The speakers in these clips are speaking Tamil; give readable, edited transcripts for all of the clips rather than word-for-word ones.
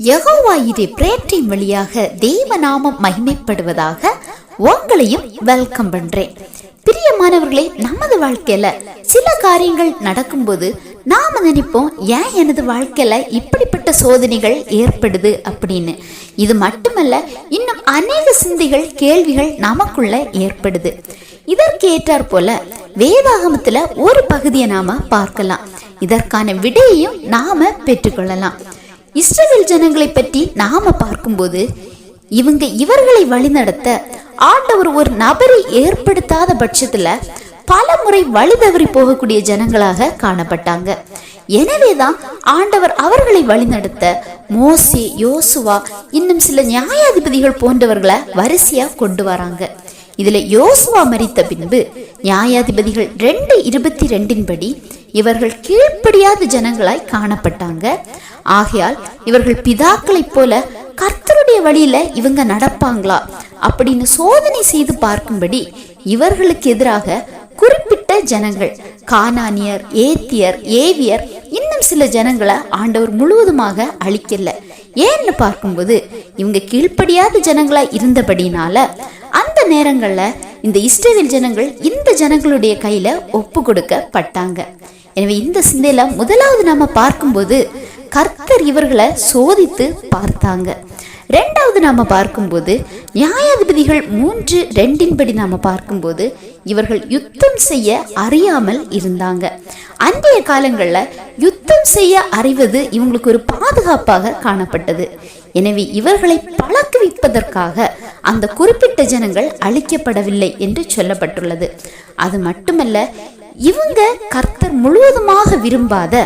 யெகோவா இரு பிரேட்டின் வழியாக தேவநாமம் மகிமைப்படுவதாக உங்களையும் வெல்கம் பண்றேன். பிரியமானவர்களே, நமது வாழ்க்கையில சில காரியங்கள் நடக்கும்போது நாம நினைப்போம், ஏன் எனது வாழ்க்கையில இப்படிப்பட்ட சோதனைகள் ஏற்படுது அப்படின்னு. இது மட்டுமல்ல, இன்னும் அநேக சிந்தைகள் கேள்விகள் நமக்குள்ள ஏற்படுது. இதற்கு ஏற்றாற் போல வேதாகமத்துல ஒரு பகுதியை நாம பார்க்கலாம். இதற்கான விடையையும் நாம பெற்றுக்கொள்ளலாம். இஸ்ரவேல் ஜனங்களை பற்றி நாம பார்க்கும்போது இவர்களை வழிநடத்த ஆண்டவர் ஒரு நபரை ஏற்படுத்தாத பட்சத்துல பல முறை வழி தவறி போகக்கூடிய ஜனங்களாக காணப்பட்டாங்க. எனவேதான் ஆண்டவர் அவர்களை வழிநடத்த மோசே, யோசுவா, இன்னும் சில நியாயாதிபதிகள் போன்றவர்களை வரிசையா கொண்டு வராங்க. இதுல யோசுவா மரித்த பின்பு நியாயாதிபதிகள் 2:22 படி இவர்கள் கீழ்ப்படியாத ஜனங்களாய் காணப்பட்டாங்க. ஆகையால் இவர்கள் பிதாக்களைப் போல கர்த்தருடைய வழியில இவங்க நடப்பாங்களா அப்படின்னு சோதனை செய்து பார்க்கும்படி இவர்களுக்கு எதிராக குறிப்பிட்ட ஜனங்கள், கானானியர், ஏத்தியர், ஏவியர், இன்னும் சில ஜனங்களை ஆண்டவர் முழுவதுமாக அழிக்கல. ஏன்னு பார்க்கும்போது இவங்க கீழ்ப்படியாத ஜனங்களா இருந்தபடினால அந்த நேரங்கள்ல இந்த இஸ்ரவேல் ஜனங்கள் இந்த ஜனங்களுடைய கையில ஒப்பு கொடுக்கப்பட்டாங்க. எனவே இந்த சிந்தையில முதலாவது நாம பார்க்கும்போது கர்த்தர் இவர்களை சோதித்து பார்த்தாங்க. இரண்டாவது நாம பார்க்கும்போது நியாயாதிபதிகள் 3:2 படி நாம பார்க்கும்போது இவர்கள் யுத்தம் செய்ய அறியாமல் இருந்தாங்க. அன்றைய காலங்கள்ல யுத்தம் செய்ய அறிவது இவங்களுக்கு ஒரு பாதுகாப்பாக காணப்பட்டது. எனவே இவர்களை பழக்குவிப்பதற்காக அந்த குறிப்பிட்ட ஜனங்கள் அழிக்கப்படவில்லை என்று சொல்லப்பட்டுள்ளது. அது மட்டுமல்ல, இவங்க கர்த்தர் முழுவதுமாக விரும்பாத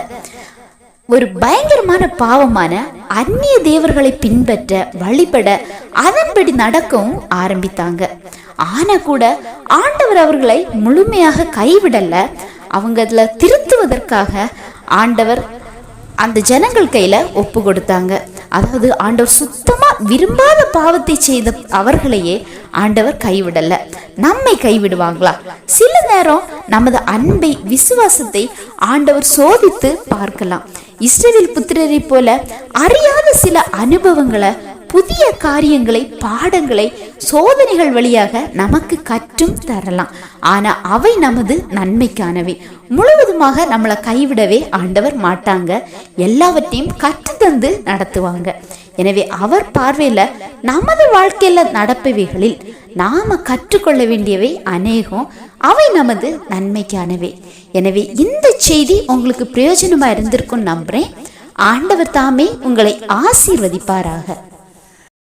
ஒரு பயங்கரமான பாவமான அந்நிய தேவர்களை பின்பற்ற, வழிபட, அதன்படி நடக்கவும் ஆரம்பித்தாங்க. ஆனா கூட ஆண்டவர் அவர்களை முழுமையாக கைவிடல. அவங்க அதுல திருத்துவதற்காக ஆண்டவர் அந்த ஜனங்கள் கையில ஒப்பு கொடுத்தாங்க. அதாவது ஆண்டவர் சுத்தமா விரும்பாத பாவத்தை செய்த அவர்களையே ஆண்டவர் கைவிடல. நம்மை கைவிடுவாங்களா? சில நேரம் நமது அன்பை, விசுவாசத்தை ஆண்டவர் சோதித்து பார்க்கலாம். இஸ்ரவேல் புத்திரரை போல அறியாத சில அனுபவங்களை, புதிய காரியங்களை, பாடங்களை சோதனைகள் வழியாக நமக்கு கற்றும் தரலாம். ஆனா அவை நமது நன்மைக்கானவை. முழுவதுமாக நம்மளை கைவிடவே ஆண்டவர் மாட்டாங்க. எல்லாவற்றையும் கற்றுத்தந்து நடத்துவாங்க. எனவே அவர் பார்வையில நமது வாழ்க்கையில நடப்பவைகளில் நாம கற்றுக்கொள்ள வேண்டியவை அநேகம். அவை நமது நன்மைக்கானவை. எனவே இந்த செய்தி உங்களுக்கு பிரயோஜனமா இருந்திருக்கும் நம்புறேன். ஆண்டவர் தாமே உங்களை ஆசீர்வதிப்பாராக.